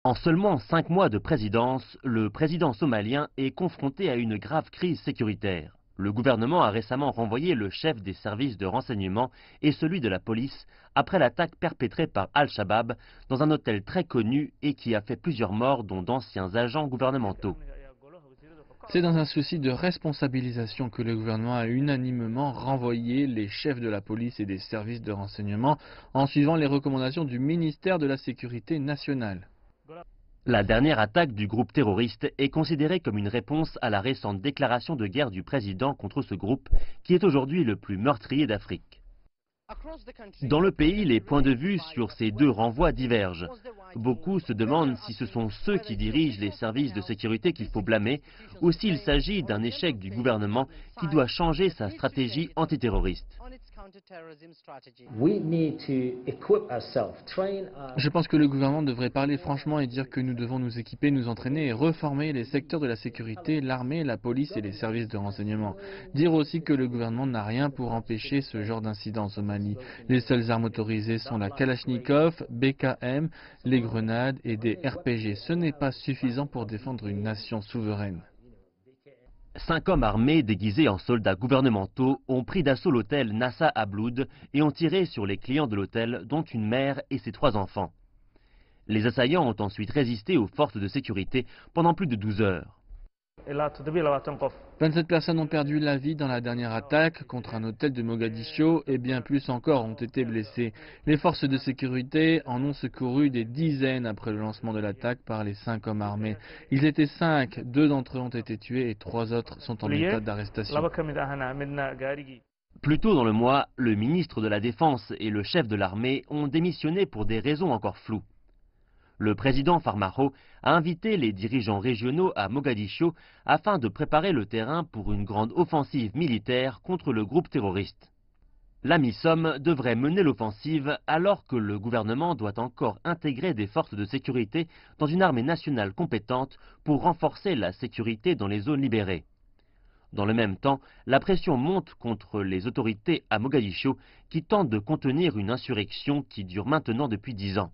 En seulement 5 mois de présidence, le président somalien est confronté à une grave crise sécuritaire. Le gouvernement a récemment renvoyé le chef des services de renseignement et celui de la police après l'attaque perpétrée par Al-Shabaab dans un hôtel très connu et qui a fait plusieurs morts dont d'anciens agents gouvernementaux. C'est dans un souci de responsabilisation que le gouvernement a unanimement renvoyé les chefs de la police et des services de renseignement en suivant les recommandations du ministère de la Sécurité nationale. La dernière attaque du groupe terroriste est considérée comme une réponse à la récente déclaration de guerre du président contre ce groupe, qui est aujourd'hui le plus meurtrier d'Afrique. Dans le pays, les points de vue sur ces deux renvois divergent. Beaucoup se demandent si ce sont ceux qui dirigent les services de sécurité qu'il faut blâmer, ou s'il s'agit d'un échec du gouvernement qui doit changer sa stratégie antiterroriste. Je pense que le gouvernement devrait parler franchement et dire que nous devons nous équiper, nous entraîner et reformer les secteurs de la sécurité, l'armée, la police et les services de renseignement. Dire aussi que le gouvernement n'a rien pour empêcher ce genre d'incident au Somalie. Les seules armes autorisées sont la Kalachnikov, BKM, les grenades et des RPG. Ce n'est pas suffisant pour défendre une nation souveraine. 5 hommes armés déguisés en soldats gouvernementaux ont pris d'assaut l'hôtel Nassa Abloud et ont tiré sur les clients de l'hôtel, dont une mère et ses 3 enfants. Les assaillants ont ensuite résisté aux forces de sécurité pendant plus de 12 heures. 27 personnes ont perdu la vie dans la dernière attaque contre un hôtel de Mogadiscio et bien plus encore ont été blessés. Les forces de sécurité en ont secouru des dizaines après le lancement de l'attaque par les 5 hommes armés. Ils étaient 5, 2 d'entre eux ont été tués et 3 autres sont en état d'arrestation. Plus tôt dans le mois, le ministre de la Défense et le chef de l'armée ont démissionné pour des raisons encore floues. Le président Farmajo a invité les dirigeants régionaux à Mogadiscio afin de préparer le terrain pour une grande offensive militaire contre le groupe terroriste. L'AMISOM devrait mener l'offensive alors que le gouvernement doit encore intégrer des forces de sécurité dans une armée nationale compétente pour renforcer la sécurité dans les zones libérées. Dans le même temps, la pression monte contre les autorités à Mogadiscio qui tentent de contenir une insurrection qui dure maintenant depuis 10 ans.